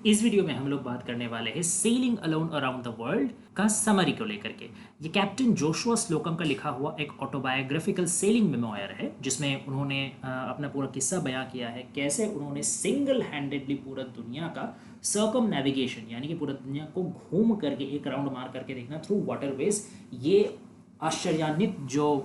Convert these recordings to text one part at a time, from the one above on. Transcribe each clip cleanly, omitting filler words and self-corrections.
इस वीडियो में हम लोग बात करने वाले हैं selling alone around the world का समरी को लेकर के। ये कैप्टन जोशुआ स्लोकम का लिखा हुआ एक ऑटोबायोग्राफिकल सेलिंग मेमोयर है, जिसमें उन्होंने अपना पूरा किस्सा बयां किया है, कैसे उन्होंने सिंगल हैंडेडली पूरा दुनिया का सर्कम नेविगेशन यानी कि पूरा दुनिया को घूम करके एक राउंड मार करके देखना थ्रू वाटरवेज, ये आश्चर्यान्वित जो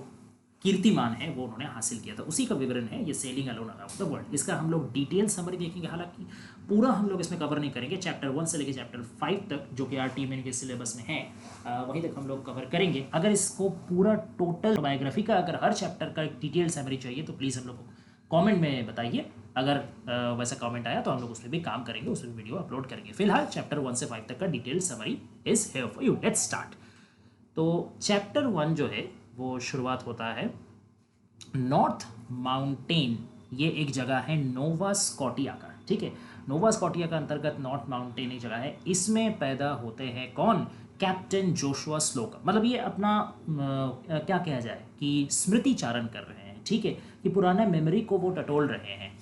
कीर्तिमान है वो उन्होंने हासिल किया था। उसी का विवरण है ये selling alone around the world. इसका हम लोग डिटेल समरी देखेंगे, हालांकि पूरा हम लोग इसमें कवर नहीं करेंगे। चैप्टर 1 से लेकर चैप्टर 5 तक जो कि RTMN के सिलेबस में है, वहीं तक हम लोग कवर करेंगे। अगर इसको पूरा टोटल बायोग्राफी का अगर हर चैप्टर का एक डिटेल समरी चाहिए तो प्लीज़ हम लोग को कॉमेंट में बताइए। अगर वैसा कमेंट आया तो हम लोग उस पर भी काम करेंगे, उस पर वीडियो अपलोड करेंगे। फिलहाल चैप्टर 1 से 5 तक का detail summary is here for you. Let's start. तो चैप्टर 1 जो है वो शुरुआत होता है नॉर्थ माउंटेन, ये एक जगह है नोवा स्कॉटिया का, ठीक है। नोवा स्कॉटिया का अंतर्गत नॉर्थ माउंटेन एक जगह है, इसमें पैदा होते हैं कौन? Captain Joshua Slocum. मतलब ये अपना क्या कहा जाए कि स्मृति चारण कर रहे हैं, ठीक है, कि पुराना मेमोरी को वो टटोल रहे हैं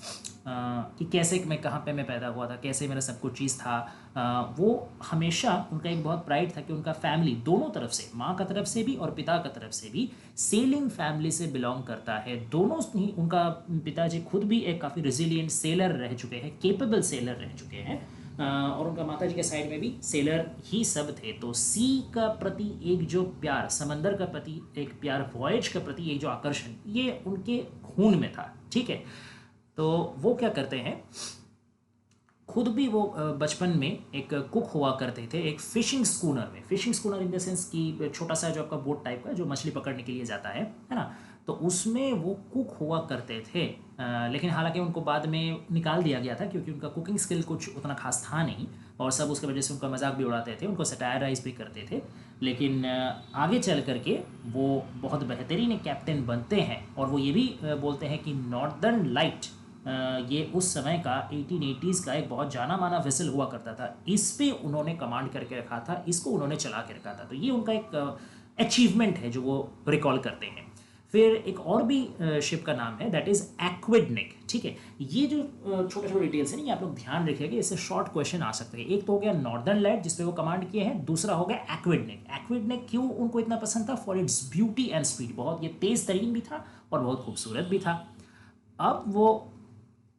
कि कैसे मैं कहाँ पे मैं पैदा हुआ था, कैसे मेरा सब कुछ चीज़ था। वो हमेशा उनका एक बहुत प्राइड था कि उनका फैमिली दोनों तरफ से, माँ का तरफ से भी और पिता का तरफ से भी, सेलिंग फैमिली से बिलोंग करता है। दोनों ही, उनका पिताजी खुद भी एक काफ़ी रेजिलियंट सेलर रह चुके हैं, केपेबल सेलर रह चुके हैं, और उनका माताजी के साइड में भी सेलर ही सब थे। तो सी का प्रति एक जो प्यार, समंदर का प्रति एक प्यार, वॉयज का प्रति एक जो आकर्षण, ये उनके खून में था, ठीक है। तो वो क्या करते हैं, खुद भी वो बचपन में एक कुक हुआ करते थे एक फिशिंग स्कूनर में। Fishing schooner in the sense कि छोटा सा जो आपका बोट टाइप का जो मछली पकड़ने के लिए जाता है ना, तो उसमें वो कुक हुआ करते थे। लेकिन हालांकि उनको बाद में निकाल दिया गया था क्योंकि उनका कुकिंग स्किल कुछ उतना खास था नहीं, और सब उसके वजह से उनका मजाक भी उड़ाते थे, उनको सटायराइज भी करते थे। लेकिन आगे चल करके वो बहुत बेहतरीन एक कैप्टन बनते हैं, और वो ये भी बोलते हैं कि नॉर्दर्न लाइट, ये उस समय का 1880s का एक बहुत जाना माना वेसल हुआ करता था, इस पे उन्होंने कमांड करके रखा था, इसको उन्होंने चला के रखा था। तो ये उनका एक अचीवमेंट है जो वो रिकॉल करते हैं। फिर एक और भी शिप का नाम है, दैट इज एक्विडनिक, ठीक है। ये जो छोटे छोटे डिटेल्स हैं ना, ये आप लोग ध्यान रखिएगा, इससे शॉर्ट क्वेश्चन आ सकते हैं। एक तो हो गया नॉर्दर्न लाइट जिसपे वो कमांड किए हैं, दूसरा हो गया एक्विडनिक। एक्विडनिक क्यों उनको इतना पसंद था? For its beauty and speed, बहुत ये तेज तरीन भी था और बहुत खूबसूरत भी था। अब वो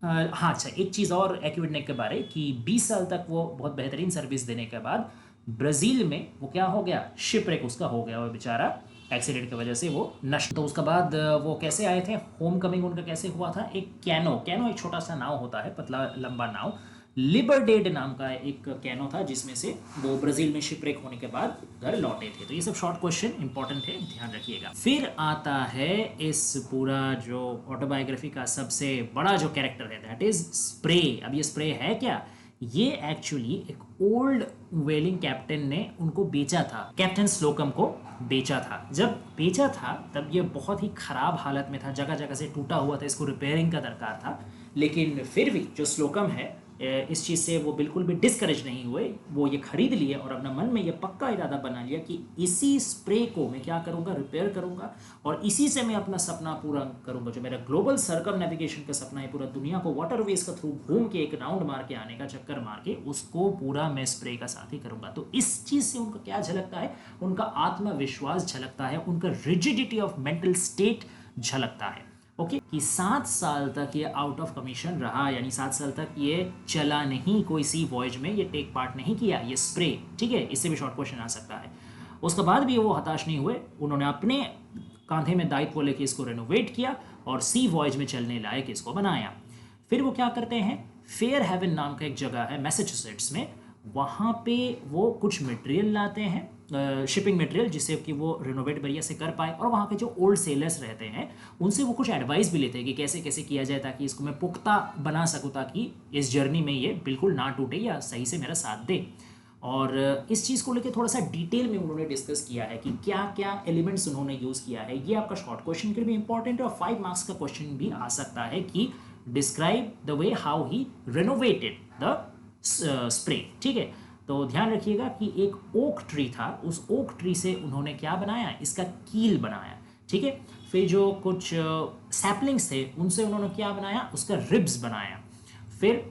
हाँ अच्छा, एक चीज़ और एक्विडनेक के बारे कि 20 साल तक वो बहुत बेहतरीन सर्विस देने के बाद ब्राज़ील में वो क्या हो गया, शिपरेक उसका हो गया, वो बेचारा एक्सीडेंट की वजह से वो नष्ट। तो उसके बाद वो कैसे आए थे, होम कमिंग उनका कैसे हुआ था? एक कैनो एक छोटा सा नाव होता है, पतला लंबा नाव, लिबरडेड नाम का एक कैनो था, जिसमें से वो ब्राजील में शिपरेक होने के बाद घर लौटे थे। तो ये सब शॉर्ट क्वेश्चन इंपॉर्टेंट है, ध्यान रखिएगा। फिर आता है इस पूरा जो ऑटोबायोग्राफी का सबसे बड़ा जो कैरेक्टर है, दैट इज स्प्रे। अब ये स्प्रे है क्या? ये एक्चुअली एक ओल्ड व्हेलिंग कैप्टन ने उनको बेचा था, कैप्टन स्लोकम को बेचा था। जब बेचा था तब ये बहुत ही खराब हालत में था, जगह जगह से टूटा हुआ था, इसको रिपेयरिंग का दरकार था। लेकिन फिर भी जो स्लोकम है, इस चीज़ से वो बिल्कुल भी डिस्करेज नहीं हुए, वो ये खरीद लिए और अपना मन में ये पक्का इरादा बना लिया कि इसी स्प्रे को मैं क्या करूँगा, रिपेयर करूँगा, और इसी से मैं अपना सपना पूरा करूँगा। जो मेरा ग्लोबल सर्कम नेविगेशन का सपना है, पूरा दुनिया को वाटरवेज का थ्रू घूम के एक राउंड मार के आने का, चक्कर मार के, उसको पूरा मैं स्प्रे का साथ ही करूँगा। तो इस चीज़ से उनका क्या झलकता है? उनका आत्मविश्वास झलकता है, उनका रिजिडिटी ऑफ मेंटल स्टेट झलकता है। ओके, कि 7 साल तक ये आउट ऑफ कमीशन रहा, यानी 7 साल तक ये चला नहीं, कोई सी वॉयज में ये टेक पार्ट नहीं किया, ये स्प्रे, ठीक है। इससे भी शॉर्ट क्वेश्चन आ सकता है। उसके बाद भी वो हताश नहीं हुए, उन्होंने अपने कांधे में दायित्व लेके इसको रेनोवेट किया और सी वॉयज में चलने लायक इसको बनाया। फिर वो क्या करते हैं, फेयर हेवन नाम का एक जगह है मैसेच्यूसेट्स में, वहाँ पे वो कुछ मटेरियल लाते हैं, शिपिंग मटेरियल, जिससे कि वो रिनोवेट बढ़िया से कर पाए। और वहाँ के जो ओल्ड सेलर्स रहते हैं उनसे वो कुछ एडवाइस भी लेते हैं कि कैसे कैसे किया जाए ताकि इसको मैं पुख्ता बना सकूँ, ताकि इस जर्नी में ये बिल्कुल ना टूटे या सही से मेरा साथ दे। और इस चीज़ को लेकर थोड़ा सा डिटेल में उन्होंने डिस्कस किया है कि क्या क्या एलिमेंट्स उन्होंने यूज़ किया है। ये आपका शॉर्ट क्वेश्चन के लिए भी इंपॉर्टेंट है, और 5 मार्क्स का क्वेश्चन भी आ सकता है कि describe the way how he renovated the spray, ठीक है। तो ध्यान रखिएगा कि एक ओक ट्री था, उस ओक ट्री से उन्होंने क्या बनाया, इसका कील बनाया, ठीक है। फिर जो कुछ सैपलिंग्स थे उनसे उन्होंने क्या बनाया, उसका रिब्स बनाया। फिर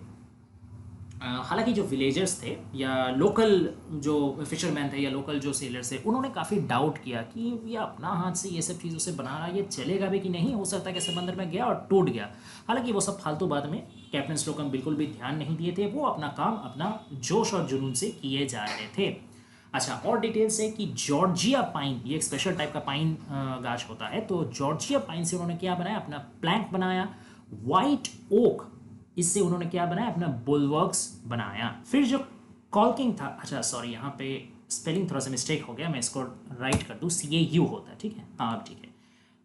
हालांकि जो विलेजर्स थे या लोकल जो फिशरमैन थे या लोकल जो सेलर्स थे, उन्होंने काफ़ी डाउट किया कि ये अपना हाथ से ये सब चीज़ों से बना रहा है, ये चलेगा भी कि नहीं, हो सकता है कि समंदर में गया और टूट गया। हालांकि वो सब फालतू बात में कैप्टन स्लोकम बिल्कुल भी ध्यान नहीं दिए थे, वो अपना काम अपना जोश और जुनून से किए जा रहे थे। अच्छा, और डिटेल्स है कि जॉर्जिया पाइन, ये एक स्पेशल टाइप का पाइन गाछ होता है, तो जॉर्जिया पाइन से उन्होंने क्या बनाया, अपना प्लैंक बनाया। वाइट ओक, इससे उन्होंने क्या बनाया, अपना बुलवर्क्स बनाया। फिर जो कॉल्किंग था, अच्छा सॉरी यहाँ पे स्पेलिंग थोड़ा सा मिस्टेक हो गया, मैं इसको राइट कर दूँ, CAU होता है, ठीक है, हाँ अब ठीक है।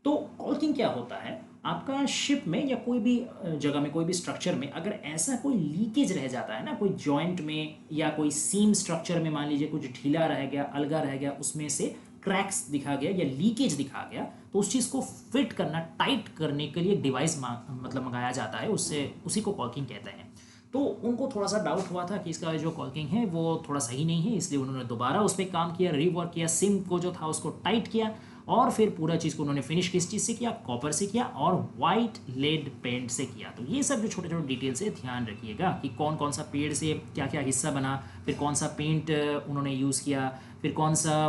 तो कॉल्किंग क्या होता है, आपका शिप में या कोई भी जगह में, कोई भी स्ट्रक्चर में अगर ऐसा कोई लीकेज रह जाता है ना, कोई जॉइंट में या कोई सीम स्ट्रक्चर में मान लीजिए कुछ ढीला रह गया, अलगा रह गया, उसमें से क्रैक्स दिखा गया या लीकेज दिखा गया, तो उस चीज़ को फिट करना, टाइट करने के लिए डिवाइस मतलब मंगाया जाता है, उससे उसी को कॉल्किंग कहते हैं। तो उनको थोड़ा सा डाउट हुआ था कि इसका जो कॉल्किंग है वो थोड़ा सही नहीं है, इसलिए उन्होंने दोबारा उस पर काम किया, रीवर्क किया, सिम को जो था उसको टाइट किया, और फिर पूरा चीज़ को उन्होंने फिनिश किस चीज़ से किया, कॉपर से किया और वाइट लेड पेंट से किया। तो ये सब जो छोटे छोटे डिटेल्स है ध्यान रखिएगा कि कौन कौन सा पेड़ से क्या क्या हिस्सा बना, फिर कौन सा पेंट उन्होंने यूज़ किया, फिर कौन सा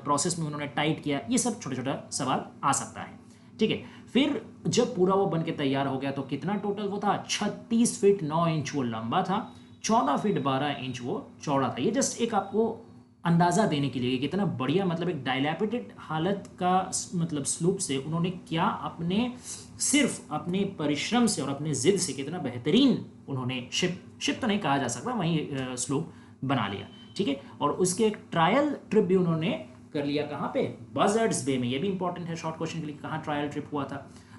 प्रोसेस में उन्होंने टाइट किया, ये सब छोटा छोटा सवाल आ सकता है, ठीक है। फिर जब पूरा वो बन के तैयार हो गया तो कितना टोटल वो था, 36 फीट 9 इंच वो लंबा था, 14 फीट 12 इंच वो चौड़ा था। ये जस्ट एक आपको अंदाज़ा देने के लिए कितना बढ़िया, मतलब एक डायलैपिटेड हालत का मतलब स्लूप से उन्होंने क्या अपने सिर्फ अपने परिश्रम से और अपने जिद से कितना बेहतरीन उन्होंने शिप तो नहीं कहा जा सकता, वहीं स्लूप बना लिया, ठीक है। और उसके एक ट्रायल ट्रिप भी उन्होंने कर लिया, कहाँ पे, बजर्ड्स बे में। ये भी इंपॉर्टेंट है शॉर्ट क्वेश्चन के लिए, कहाँ ट्रायल ट्रिप हुआ था।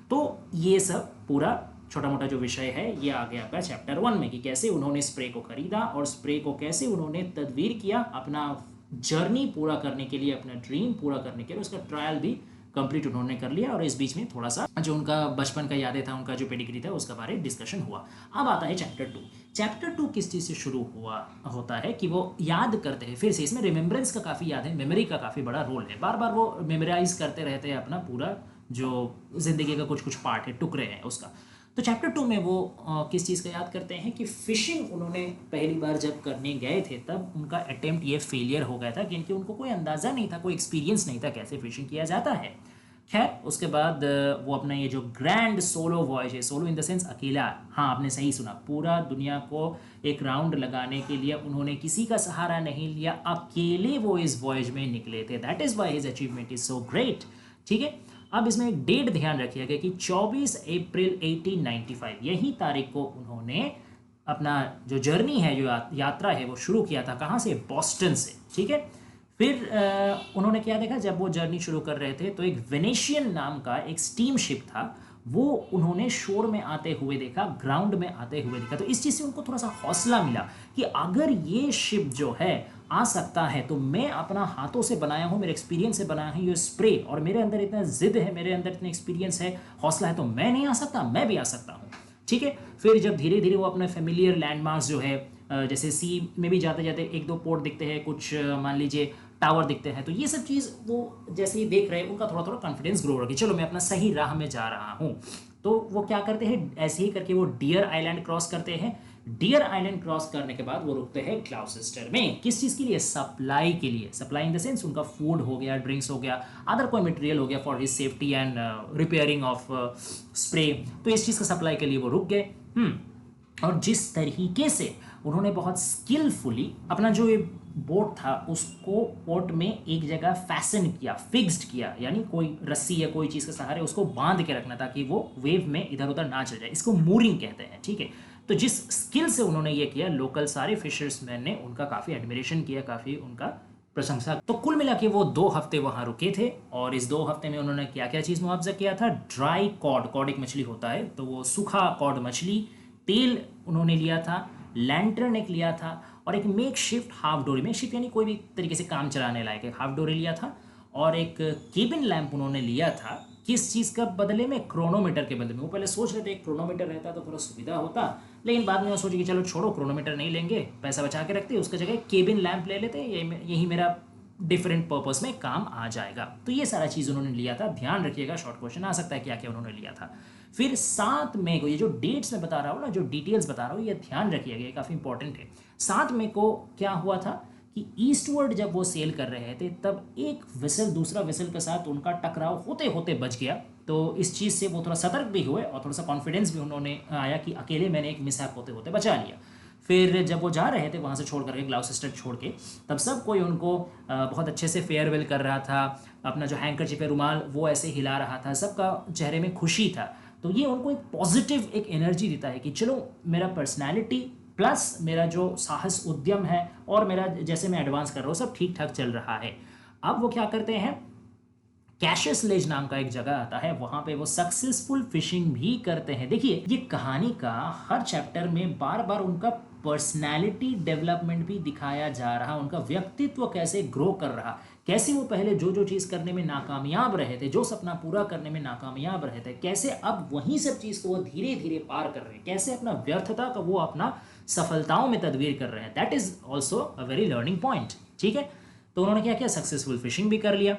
तो ये सब पूरा छोटा मोटा जो विषय है ये आ गया आपका चैप्टर 1 में, कि कैसे उन्होंने स्प्रे को खरीदा और स्प्रे को कैसे उन्होंने तदवीर किया अपना जर्नी पूरा करने के लिए, अपना ड्रीम पूरा करने के लिए। उसका ट्रायल भी कंप्लीट उन्होंने कर लिया, और इस बीच में थोड़ा सा जो उनका बचपन का यादें था, उनका जो पेडिग्री था, उसका बारे डिस्कशन हुआ। अब आता है चैप्टर 2। चैप्टर 2 किस चीज़ से शुरू हुआ होता है कि वो याद करते हैं, फिर से इसमें रिमेम्बरेंस का काफ़ी याद है, मेमोरी का काफ़ी बड़ा रोल है, बार बार वो मेमोराइज करते रहते हैं अपना पूरा जो ज़िंदगी का कुछ कुछ पार्ट है, टुकड़े हैं उसका। तो चैप्टर 2 में वो किस चीज़ का याद करते हैं कि फ़िशिंग उन्होंने पहली बार जब करने गए थे तब उनका अटेम्प्ट ये फेलियर हो गया था, क्योंकि उनको कोई अंदाज़ा नहीं था, कोई एक्सपीरियंस नहीं था कैसे फ़िशिंग किया जाता है। खैर उसके बाद वो अपना ये जो ग्रैंड सोलो वॉयज है, सोलो इन द सेंस अकेला, हाँ आपने सही सुना, पूरा दुनिया को एक राउंड लगाने के लिए उन्होंने किसी का सहारा नहीं लिया, अकेले वो इस वॉयज में निकले थे। That is why his achievement is so great, ठीक है। अब इसमें एक डेट ध्यान रखिएगा कि 24 अप्रैल 1895, यही तारीख को उन्होंने अपना जो जर्नी है, जो यात्रा है, वो शुरू किया था। कहाँ से, बॉस्टन से, ठीक है। फिर उन्होंने क्या देखा, जब वो जर्नी शुरू कर रहे थे तो एक वेनेशियन नाम का एक स्टीम शिप था, वो उन्होंने शोर में आते हुए देखा, ग्राउंड में आते हुए देखा। तो इस चीज़ से उनको थोड़ा सा हौसला मिला कि अगर ये शिप जो है आ सकता है तो मैं अपना हाथों से बनाया हूँ, मेरे एक्सपीरियंस से बनाया हूँ ये स्प्रे, और मेरे अंदर इतना जिद है, मेरे अंदर इतना एक्सपीरियंस है, हौसला है, तो मैं नहीं आ सकता, मैं भी आ सकता हूँ, ठीक है। फिर जब धीरे धीरे वो अपने फेमिलियर लैंडमार्क्स जो है, जैसे सी में भी जाते जाते एक दो पोर्ट दिखते हैं, कुछ मान लीजिए टावर दिखते हैं, तो ये सब चीज़ वो जैसे ही देख रहे हैं उनका थोड़ा थोड़ा कॉन्फिडेंस ग्रो हो रहा, चलो मैं अपना सही राह में जा रहा हूँ। तो वो क्या करते हैं, ऐसे ही करके वो डियर आइलैंड क्रॉस करते हैं। डियर आइलैंड क्रॉस करने के बाद वो रुकते हैं ग्लाउसेस्टर में, किस चीज़ के लिए, सप्लाई के लिए। सप्लाई इन द सेंस उनका फूड हो गया, ड्रिंक्स हो गया, अदर कोई मटेरियल हो गया for his safety and repairing of spray, तो इस चीज़ का सप्लाई के लिए वो रुक गए। और जिस तरीके से उन्होंने बहुत स्किलफुली अपना जो ये बोट था उसको पोर्ट में एक जगह फैसन किया, फिक्स्ड किया, यानी कोई रस्सी या कोई चीज़ के सहारे उसको बांध के रखना ताकि वो वेव में इधर उधर ना चल जाए, इसको मूरिंग कहते हैं, ठीक है। तो जिस स्किल से उन्होंने ये किया, लोकल सारे फिशर्समैन ने उनका काफ़ी एडमिरेशन किया, काफ़ी उनका प्रशंसा। तो कुल मिला के वो 2 हफ्ते वहाँ रुके थे, और इस 2 हफ्ते में उन्होंने क्या क्या चीज़ मुआवजा किया था, ड्राई कॉड एक मछली होता है, तो वो सूखा कॉड मछली, तेल उन्होंने लिया था, लैंटर्न एक लिया था, और एक मेक शिफ्ट हाफ डोरी, मेक शिफ्ट यानी कोई भी तरीके से काम चलाने लायक एक हाफ डोरी लिया था, और एक केबिन लैंप उन्होंने लिया था। किस चीज़ का बदले में, क्रोनोमीटर के बदले में। वो पहले सोच रहे थे एक क्रोनोमीटर रहता तो थोड़ा सुविधा होता, लेकिन बाद में वो सोचे कि चलो छोड़ो, क्रोनोमीटर नहीं लेंगे, पैसा बचा के रखते, उसका जगह केबिन लैंप ले लेते, यही मेरा डिफरेंट पर्पस में काम आ जाएगा। तो ये सारा चीज़ उन्होंने लिया था, ध्यान रखिएगा, शॉर्ट क्वेश्चन आ सकता है क्या क्या उन्होंने लिया था। फिर 7 मई को, ये जो डेट्स मैं बता रहा हूँ ना, जो डिटेल्स बता रहा हूँ, ये ध्यान रखिएगा, ये काफ़ी इंपॉर्टेंट है। 7 मई को क्या हुआ था कि ईस्टवर्ड जब वो सेल कर रहे थे तब एक वेसल दूसरा वेसल के साथ उनका टकराव होते होते बच गया। तो इस चीज़ से वो थोड़ा सतर्क भी हुए और थोड़ा सा कॉन्फिडेंस भी उन्होंने आया कि अकेले मैंने एक मिसहैप होते होते बचा लिया। फिर जब वो जा रहे थे वहाँ से छोड़ करके, ग्लाउसेस्टर छोड़ के, तब सब कोई उनको बहुत अच्छे से फेयरवेल कर रहा था, अपना जो हैंकरचिप है, रुमाल, वो ऐसे हिला रहा था, सबका चेहरे में खुशी था। तो ये उनको एक पॉजिटिव एक एनर्जी देता है कि चलो मेरा पर्सनैलिटी प्लस मेरा जो साहस उद्यम है और मेरा जैसे मैं एडवांस कर रहा हूँ सब ठीक ठाक चल रहा है। अब वो क्या करते हैं, कैशस लेज नाम का एक जगह आता है, वहां पे वो सक्सेसफुल फिशिंग भी करते हैं। देखिए ये कहानी का हर चैप्टर में बार बार उनका पर्सनैलिटी डेवलपमेंट भी दिखाया जा रहा, उनका व्यक्तित्व कैसे ग्रो कर रहा, कैसे वो पहले जो जो चीज़ करने में नाकामयाब रहे थे, जो सपना पूरा करने में नाकामयाब रहे थे, कैसे अब वहीं सब चीज़ को वो धीरे धीरे पार कर रहे हैं, कैसे अपना व्यर्थता का वो अपना सफलताओं में तदबीर कर रहे हैं। That is also a very learning point. ठीक है, तो उन्होंने क्या किया, सक्सेसफुल फिशिंग भी कर लिया।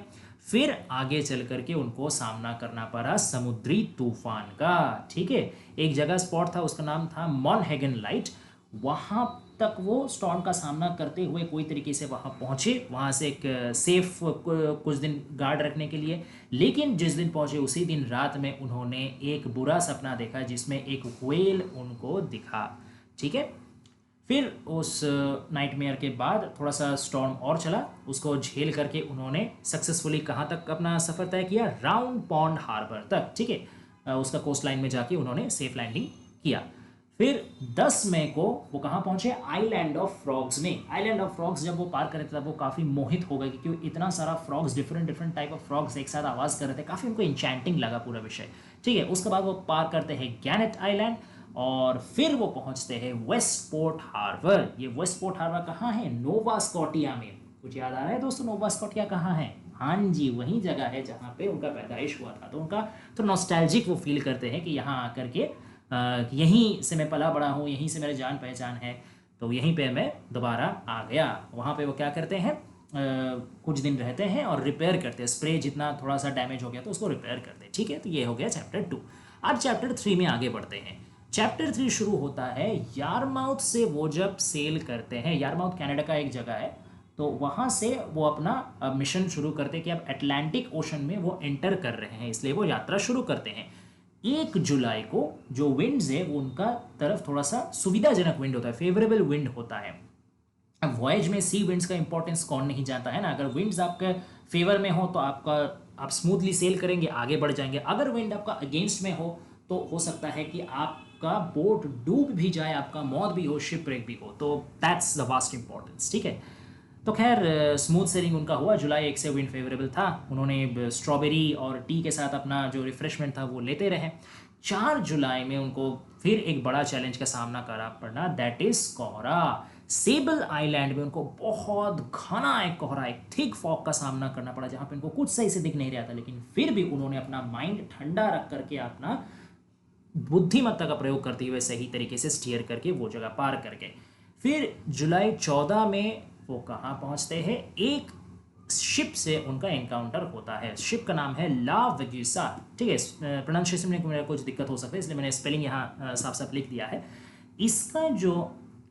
फिर आगे चल करके उनको सामना करना पड़ा समुद्री तूफान का। ठीक है, एक जगह स्पॉट था, उसका नाम था मॉनहेगन लाइट। वहां तक वो स्टॉर्म का सामना करते हुए कोई तरीके से वहां पहुंचे, वहां से एक सेफ कुछ दिन गार्ड रखने के लिए। लेकिन जिस दिन पहुंचे उसी दिन रात में उन्होंने एक बुरा सपना देखा जिसमें एक व्हेल उनको दिखा। ठीक है, फिर उस नाइटमेयर के बाद थोड़ा सा स्टॉर्म और चला, उसको झेल करके उन्होंने सक्सेसफुली कहाँ तक अपना सफ़र तय किया, राउंड पॉन्ड हार्बर तक। ठीक है, उसका कोस्ट लाइन में जाके उन्होंने सेफ लैंडिंग किया। फिर 10 मई को वो कहाँ पहुंचे, आइलैंड ऑफ फ्रॉग्स में। आइलैंड ऑफ फ्रॉग्स जब वो पार कर रहे थे तब वो काफ़ी मोहित हो गए क्योंकि इतना सारा frogs, different different type of frogs एक साथ आवाज़ कर रहे थे, काफ़ी उनको इंचैंटिंग लगा पूरा विषय। ठीक है, उसके बाद वो पार करते हैं गैनेट आइलैंड और फिर वो पहुंचते हैं वेस्टपोर्ट हार्बर। ये वेस्टपोर्ट हार्बर कहाँ है, नोवा स्कॉटिया में। कुछ याद आ रहा है दोस्तों, नोवा स्कॉटिया कहाँ है? हाँ जी, वही जगह है जहाँ पे उनका पैदाइश हुआ था। तो उनका तो नॉस्टैल्जिक वो फील करते हैं कि यहाँ आकर के यहीं से मैं पला बड़ा हूँ, यहीं से मेरे जान पहचान है, तो यहीं पे मैं दोबारा आ गया। वहाँ पे वो क्या करते हैं, कुछ दिन रहते हैं और रिपेयर करते हैं, स्प्रे जितना थोड़ा सा डैमेज हो गया तो उसको रिपेयर करते हैं। ठीक है, तो ये हो गया चैप्टर 2। अब चैप्टर 3 में आगे बढ़ते हैं। चैप्टर 3 शुरू होता है यारमाउथ से। वो जब सेल करते हैं, यारमाउथ कनाडा का एक जगह है, तो वहाँ से वो अपना मिशन शुरू करते हैं कि अब अटलांटिक ओशन में वो एंटर कर रहे हैं, इसलिए वो यात्रा शुरू करते हैं। 1 जुलाई को जो विंड्स है वो उनका तरफ थोड़ा सा सुविधाजनक विंड होता है, फेवरेबल विंड होता है। अब वॉयज में सी विंड्स का इंपॉर्टेंस कौन नहीं जानता है ना। अगर विंड्स आपके फेवर में हो तो आप स्मूथली सेल करेंगे, आगे बढ़ जाएंगे। अगर विंड आपका अगेंस्ट में हो तो हो सकता है कि आपका बोट डूब भी जाए, आपका मौत भी हो, शिपरेक भी हो। तो दैट्स द वास्ट इंपॉर्टेंस। ठीक है, तो खैर स्मूथ सेलिंग उनका हुआ। जुलाई 1 से विंड फेवरेबल था, उन्होंने स्ट्रॉबेरी और टी के साथ अपना जो रिफ्रेशमेंट था वो लेते रहे। 4 जुलाई में उनको फिर एक बड़ा चैलेंज का सामना करना पड़ा, दैट इज कोहरा। सेबल आइलैंड में उनको बहुत घना एक कोहरा, एक थिक फॉग का सामना करना पड़ा, जहाँ पे उनको कुछ सही से दिख नहीं रहा था। लेकिन फिर भी उन्होंने अपना माइंड ठंडा रख करके, अपना बुद्धिमत्ता का प्रयोग करते हुए सही तरीके से स्टीयर करके वो जगह पार करके फिर जुलाई 14 में वो कहाँ पहुँचते हैं, एक शिप से उनका एनकाउंटर होता है। शिप का नाम है ला वेग्यूसा। ठीक है, प्रोनाउंसिएशन में मेरा कुछ दिक्कत हो सकता है, इसलिए मैंने स्पेलिंग यहाँ साफ साफ लिख दिया है। इसका जो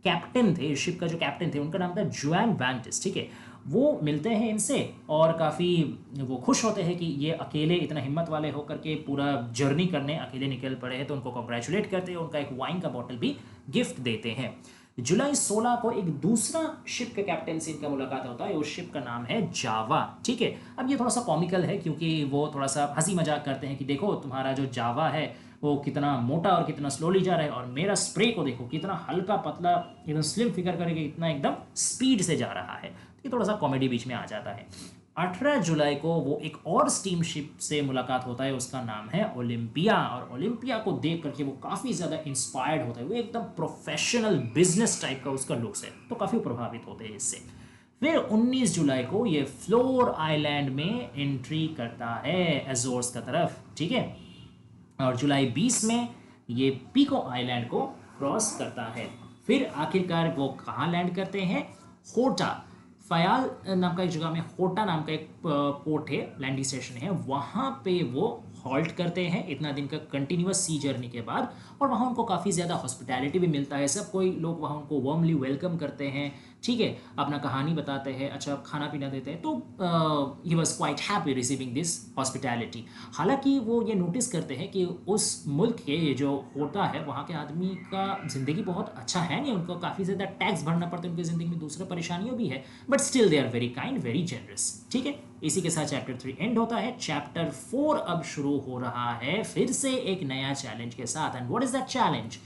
कैप्टन थे, शिप का जो कैप्टन थे, उनका नाम था जुआन वैंटिस। ठीक है, वो मिलते हैं इनसे और काफ़ी वो खुश होते हैं कि ये अकेले इतना हिम्मत वाले होकर के पूरा जर्नी करने अकेले निकल पड़े हैं, तो उनको कॉन्ग्रेचुलेट करते हैं, उनका एक वाइन का बॉटल भी गिफ्ट देते हैं। जुलाई 16 को एक दूसरा शिप के कैप्टन से इनका मुलाकात होता है, उस शिप का नाम है जावा। ठीक है, अब ये थोड़ा सा कॉमिकल है क्योंकि वो थोड़ा सा हंसी मजाक करते हैं कि देखो तुम्हारा जो जावा है वो कितना मोटा और कितना स्लोली जा रहा है, और मेरा स्प्रे को देखो कितना हल्का पतला, एकदम स्लिम फिगर करके इतना एकदम स्पीड से जा रहा है। तो ये थोड़ा सा कॉमेडी बीच में आ जाता है। 18 जुलाई को वो एक और स्टीम शिप से मुलाकात होता है, उसका नाम है ओलंपिया। और ओलंपिया को देख करके वो काफ़ी ज़्यादा इंस्पायर्ड होता है, वो एकदम प्रोफेशनल बिजनेस टाइप का उसका लुक्स है, तो काफ़ी प्रभावित होते हैं इससे। फिर 19 जुलाई को ये फ्लोर आइलैंड में एंट्री करता है एजोर्स का तरफ। ठीक है, और जुलाई 20 में ये पीको आइलैंड को क्रॉस करता है। फिर आखिरकार वो कहाँ लैंड करते हैं, होटा। फयाल नाम का एक जगह में होटा नाम का एक पोर्ट है, लैंडिंग स्टेशन है, वहाँ पे वो हॉल्ट करते हैं इतना दिन का कंटिन्यूअस सी जर्नी के बाद। और वहाँ उनको काफ़ी ज़्यादा हॉस्पिटैलिटी भी मिलता है, सब कोई लोग वहाँ उनको वार्मली वेलकम करते हैं, ठीक है, अपना कहानी बताते हैं, अच्छा खाना पीना देते हैं। तो he was quite happy receiving this hospitality. हालांकि वो ये नोटिस करते हैं कि उस मुल्क के ये जो होता है वहाँ के आदमी का ज़िंदगी बहुत अच्छा है नहीं, उनको काफ़ी ज़्यादा टैक्स भरना पड़ता है, उनकी ज़िंदगी में दूसरा परेशानियाँ भी है, but still they are very kind, very generous, ठीक है। इसी के साथ चैप्टर 3 एंड होता है। चैप्टर 4 अब शुरू हो रहा है फिर से एक नया चैलेंज के साथ। And what is that challenge?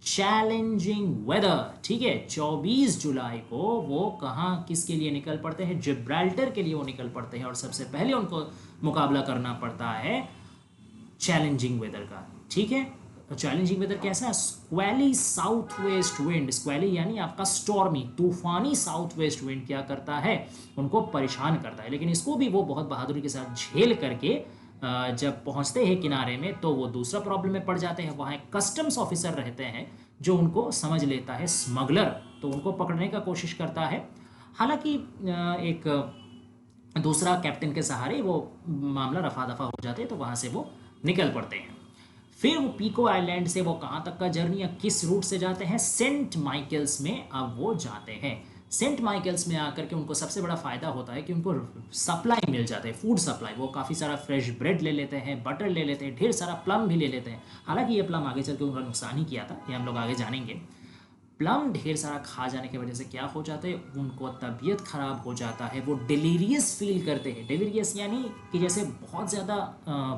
Challenging weather, ठीक है। 24 जुलाई को वो कहाँ किसके लिए निकल पड़ते हैं? जिब्राल्टर के लिए वो निकल पड़ते हैं, और सबसे पहले उनको मुकाबला करना पड़ता है चैलेंजिंग वेदर का, ठीक है। चैलेंजिंग वेदर कैसा है? स्क्वेली साउथ वेस्ट विंड, स्क्वेली यानी आपका स्टॉर्मी, तूफानी साउथ वेस्ट विंड क्या करता है? उनको परेशान करता है। लेकिन इसको भी वो बहुत बहादुरी के साथ झेल करके जब पहुंचते हैं किनारे में तो वो दूसरा प्रॉब्लम में पड़ जाते हैं। वहाँ एक कस्टम्स ऑफिसर रहते हैं जो उनको समझ लेता है स्मगलर, तो उनको पकड़ने का कोशिश करता है। हालांकि एक दूसरा कैप्टन के सहारे वो मामला रफा दफा हो जाते हैं, तो वहाँ से वो निकल पड़ते हैं। फिर वो पीको आइलैंड से वो कहाँ तक का जर्नी या किस रूट से जाते हैं? सेंट माइकल्स में अब वो जाते हैं। सेंट माइकल्स में आकर के उनको सबसे बड़ा फ़ायदा होता है कि उनको सप्लाई मिल जाता है, फूड सप्लाई। वो काफ़ी सारा फ्रेश ब्रेड ले लेते हैं, बटर ले लेते हैं, ढेर सारा प्लम भी ले लेते हैं। हालांकि ये प्लम आगे चल के उनका नुकसान ही किया था, ये हम लोग आगे जानेंगे। प्लम ढेर सारा खा जाने की वजह से क्या हो जाता है? उनको तबीयत खराब हो जाता है, वो डिलीरियस फील करते हैं। डिलीरियस यानी कि जैसे बहुत ज़्यादा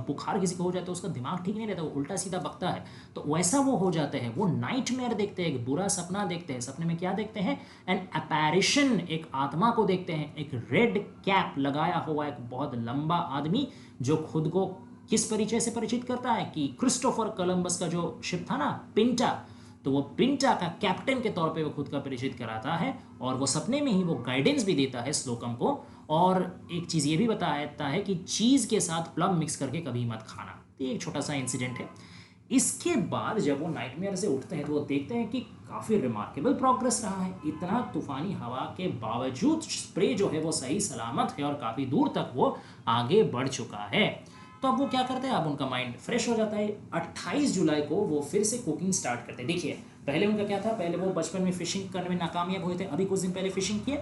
बुखार किसी को हो जाता है, उसका दिमाग ठीक नहीं रहता, वो उल्टा सीधा बकता है, तो वैसा वो हो जाते हैं। वो नाइटमेयर देखते हैं, एक बुरा सपना देखते हैं। सपने में क्या देखते हैं? एन अपैरिशन, एक आत्मा को देखते हैं, एक रेड कैप लगाया हुआ एक बहुत लंबा आदमी जो खुद को किस परिचय से परिचित करता है कि क्रिस्टोफर कोलंबस का जो शिप था ना, पिंटा, तो वो पिंटा का कैप्टन के तौर पे वो खुद का परिचित कराता है। और वो सपने में ही वो गाइडेंस भी देता है स्लोकम को। और एक चीज़ ये भी बताता है कि चीज़ के साथ प्लम मिक्स करके कभी मत खाना। तो ये एक छोटा सा इंसिडेंट है। इसके बाद जब वो नाइटमेयर से उठते हैं तो वो देखते हैं कि काफ़ी रिमार्केबल प्रोग्रेस रहा है। इतना तूफानी हवा के बावजूद स्प्रे जो है वो सही सलामत है और काफ़ी दूर तक वो आगे बढ़ चुका है। तो अब वो क्या करते हैं? अब उनका माइंड फ्रेश हो जाता है। 28 जुलाई को वो फिर से कुकिंग स्टार्ट करते हैं। देखिए पहले उनका क्या था? पहले वो बचपन में फिशिंग करने में नाकामयाब हुए थे, अभी कुछ दिन पहले फिशिंग किए,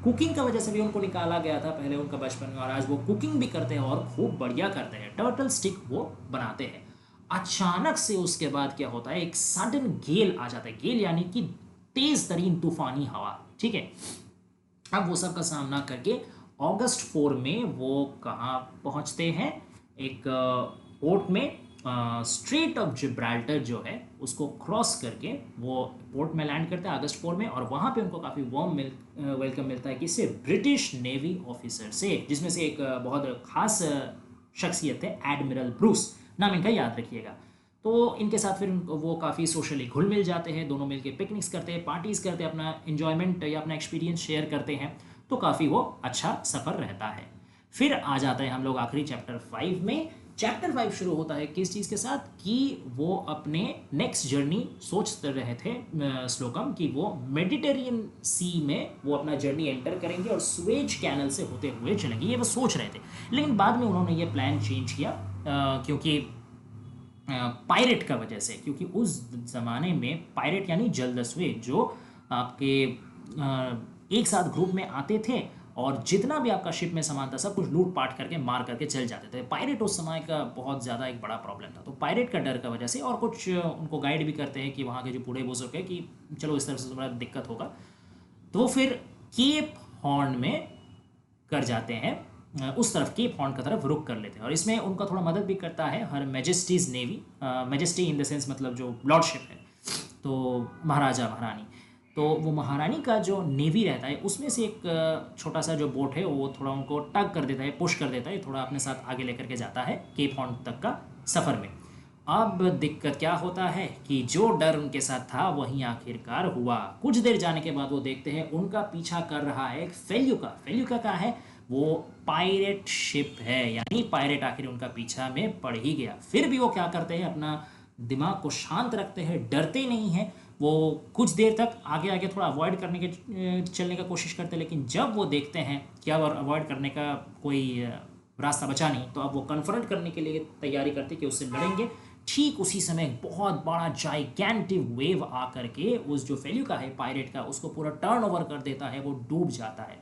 कुकिंग का वजह से भी उनको निकाला गया था पहले उनका बचपन में, और आज वो कुकिंग भी करते हैं और खूब बढ़िया करते हैं। टर्टल स्टिक वो बनाते हैं। अचानक से उसके बाद क्या होता है? एक सडन गेल आ जाता है। गेल यानी कि तेज तरीन तूफानी हवा, ठीक है। अब वो सब का सामना करके अगस्त 4 में वो कहाँ पहुँचते हैं? एक पोर्ट में, स्ट्रेट ऑफ जिब्राल्टर जो है उसको क्रॉस करके वो पोर्ट में लैंड करते हैं अगस्त 4 में। और वहाँ पे उनको काफ़ी वार्म वेलकम मिलता है किससे? ब्रिटिश नेवी ऑफिसर से, जिसमें से एक बहुत खास शख्सियत है एडमिरल ब्रूस, नाम इनका याद रखिएगा। तो इनके साथ फिर वो काफ़ी सोशली घुल मिल जाते हैं, दोनों मिलके पिकनिक्स करते हैं, पार्टीज़ करते हैं, अपना इन्जॉयमेंट या अपना एक्सपीरियंस शेयर करते हैं। तो काफ़ी वो अच्छा सफ़र रहता है। फिर आ जाते हैं हम लोग आखिरी चैप्टर 5 में। चैप्टर 5 शुरू होता है किस चीज़ के साथ? कि वो अपने नेक्स्ट जर्नी सोचते रहे थे स्लोकम कि वो मेडिटेरियन सी में वो अपना जर्नी एंटर करेंगे और स्वेज कैनल से होते हुए चलेंगे, ये वो सोच रहे थे। लेकिन बाद में उन्होंने ये प्लान चेंज किया क्योंकि पायरेट का वजह से, क्योंकि उस ज़माने में पायरेट यानी जलदस्यु जो आपके एक साथ ग्रुप में आते थे और जितना भी आपका शिप में सामान था सब कुछ लूट पाट करके मार करके चल जाते थे। पायरेट उस समय का बहुत ज़्यादा एक बड़ा प्रॉब्लम था। तो पायरेट का डर का वजह से, और कुछ उनको गाइड भी करते हैं कि वहाँ के जो बूढ़े बुजुर्ग है कि चलो इस तरफ से थोड़ा दिक्कत होगा, तो फिर केप हॉर्न में कर जाते हैं, उस तरफ केप हॉर्न की तरफ रुक कर लेते हैं। और इसमें उनका थोड़ा मदद भी करता है her Majesty's Navy, Majesty in the sense मतलब जो लॉर्डशिप है, तो महाराजा महारानी। तो वो महारानी का जो नेवी रहता है उसमें से एक छोटा सा जो बोट है वो थोड़ा उनको टग कर देता है, पुश कर देता है, थोड़ा अपने साथ आगे लेकर के जाता है केप हॉर्न तक का सफ़र में। अब दिक्कत क्या होता है कि जो डर उनके साथ था वहीं आखिरकार हुआ। कुछ देर जाने के बाद वो देखते हैं उनका पीछा कर रहा है एक फेल्यूका। फेल्यूका का है वो पायरेट शिप है, यानी पायरेट आखिर उनका पीछा में पड़ ही गया। फिर भी वो क्या करते हैं? अपना दिमाग को शांत रखते हैं, डरते नहीं हैं। वो कुछ देर तक आगे आगे थोड़ा अवॉइड करने के चलने का कोशिश करते हैं, लेकिन जब वो देखते हैं कि अब अवॉइड करने का कोई रास्ता बचा नहीं, तो अब वो कन्फ्रंट करने के लिए तैयारी करते कि उससे लड़ेंगे। ठीक उसी समय एक बहुत बड़ा जाइगैंटिक वेव आकर के उस जो फेल्यूका है पायरेट का, उसको पूरा टर्न ओवर कर देता है, वो डूब जाता है।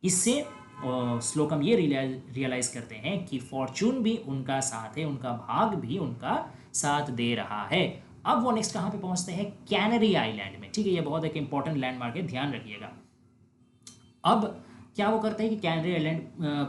इससे श्लोकम ये रियलाइज करते हैं कि फॉर्चून भी उनका साथ है, उनका भाग भी उनका साथ दे रहा है। अब वो नेक्स्ट कहाँ पे पहुंचते हैं? कैनरी आइलैंड में। ठीक है, ये बहुत एक इंपॉर्टेंट लैंडमार्क है, ध्यान रखिएगा। अब क्या वो करते हैं कि कैनरी आइलैंड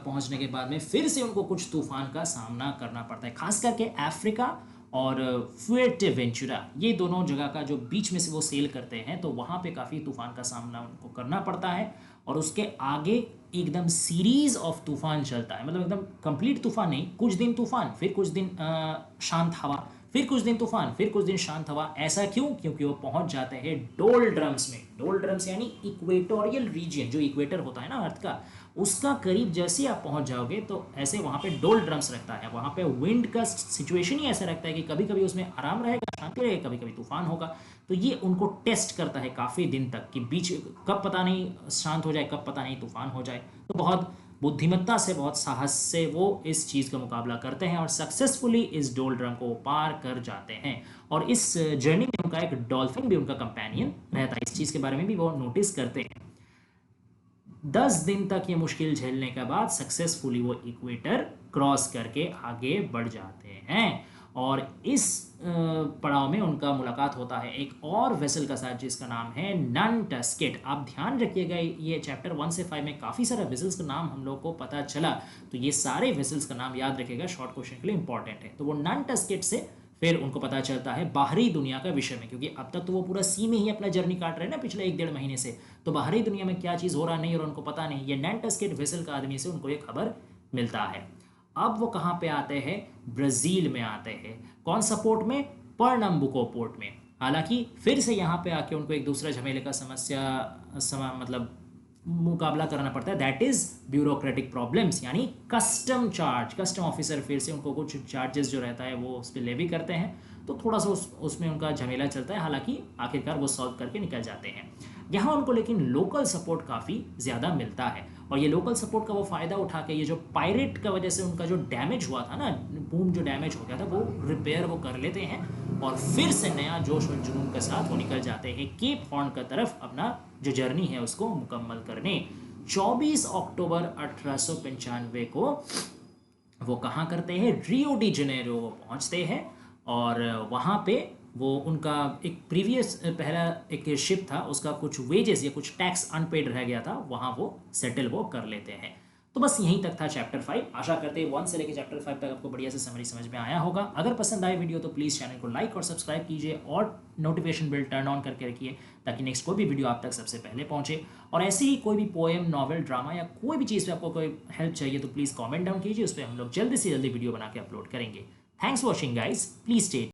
पहुंचने के बाद में फिर से उनको कुछ तूफान का सामना करना पड़ता है, खास करके अफ्रीका और फुएर्टेवेंचुरा, ये दोनों जगह का जो बीच में से वो सेल करते हैं, तो वहाँ पे काफ़ी तूफान का सामना उनको करना पड़ता है। और उसके आगे एकदम सीरीज ऑफ तूफान चलता है, मतलब एकदम कंप्लीट तूफान नहीं, कुछ दिन तूफान, फिर कुछ दिन शांत हवा, फिर कुछ दिन तूफान, फिर कुछ दिन शांत हवा। ऐसा क्यों? क्योंकि वो पहुंच जाते हैं डोलड्रम्स में। डोलड्रम्स यानी इक्वेटोरियल रीजन, जो इक्वेटर होता है ना अर्थ का, उसका करीब जैसे आप पहुंच जाओगे तो ऐसे वहाँ पे डोलड्रम्स रहता है। वहाँ पे विंड का सिचुएशन ही ऐसा रहता है कि कभी कभी उसमें आराम रहेगा, शांति रहेगी, कभी कभी तूफान होगा। तो ये उनको टेस्ट करता है काफ़ी दिन तक कि बीच कब पता नहीं शांत हो जाए, कब पता नहीं तूफान हो जाए। तो बहुत बुद्धिमत्ता से, बहुत साहस से वो इस चीज़ का मुकाबला करते हैं और सक्सेसफुली इस डोलड्रम को पार कर जाते हैं। और इस जर्नी में उनका एक डॉल्फिन भी उनका कंपेनियन रहता है। इस चीज़ के बारे में भी वो नोटिस करते हैं। 10 दिन तक ये मुश्किल झेलने के बाद सक्सेसफुली वो इक्वेटर क्रॉस करके आगे बढ़ जाते हैं। और इस पड़ाव में उनका मुलाकात होता है एक और वेसल का साथ, जिसका नाम है ननटस्केट। आप ध्यान रखिएगा, ये चैप्टर 1 से 5 में काफ़ी सारा वेसल्स का नाम हम लोग को पता चला, तो ये सारे वेसल्स का नाम याद रखिएगा, शॉर्ट क्वेश्चन के लिए इंपॉर्टेंट है। तो वो ननटस्केट से फिर उनको पता चलता है बाहरी दुनिया का विषय में, क्योंकि अब तक तो वो पूरा सी में ही अपना जर्नी काट रहे हैं ना पिछले 1-1.5 महीने से, तो बाहरी दुनिया में क्या चीज़ हो रहा नहीं और उनको पता नहीं। ये ननटस्केट वेसल का आदमी से उनको ये खबर मिलता है। अब वो कहाँ पे आते हैं? ब्राज़ील में आते हैं। कौन सा पोर्ट में? पर्नम्बुको पोर्ट में। हालांकि फिर से यहाँ पे आके उनको एक दूसरा झमेले का मतलब मुकाबला करना पड़ता है, दैट इज ब्यूरोक्रेटिक प्रॉब्लम्स, यानी कस्टम चार्ज। कस्टम ऑफिसर फिर से उनको कुछ चार्जेस जो रहता है वो उस पर लेवी करते हैं, तो थोड़ा सा उसमें उनका झमेला चलता है। हालांकि आखिरकार वो सॉल्व करके निकल जाते हैं। यहाँ उनको लेकिन लोकल सपोर्ट काफ़ी ज़्यादा मिलता है, और ये लोकल सपोर्ट का वो फ़ायदा उठा के ये जो पायरेट का वजह से उनका जो डैमेज हुआ था ना, बूम जो डैमेज हो गया था, वो रिपेयर वो कर लेते हैं और फिर से नया जोश और जुनून के साथ वो निकल जाते हैं केप हॉर्न की तरफ अपना जो जर्नी है उसको मुकम्मल करने। 24 अक्टूबर 1895 को वो कहाँ करते हैं? रियो डी जनेरो वो पहुँचते हैं, और वहाँ पे वो उनका एक प्रीवियस पहला एक शिप था, उसका कुछ वेजेस या कुछ टैक्स अनपेड रह गया था, वहाँ वो सेटल वो कर लेते हैं। तो बस यहीं तक था चैप्टर 5। आशा करते हैं 1 से लेकर चैप्टर 5 तक आपको बढ़िया से समरी समझ में आया होगा। अगर पसंद आए वीडियो तो प्लीज़ चैनल को लाइक और सब्सक्राइब कीजिए और नोटिफिकेशन बेल टर्न ऑन करके रखिए, ताकि नेक्स्ट कोई भी वीडियो आप तक सबसे पहले पहुंचे। और ऐसे ही कोई भी पोएम, नॉवल, ड्रामा या कोई भी चीज़ पे आपको कोई हेल्प चाहिए तो प्लीज़ कॉमेंट डाउन कीजिए, उस पर हम लोग जल्दी से जल्दी वीडियो बना के अपलोड करेंगे। Thanks for watching guys, please stay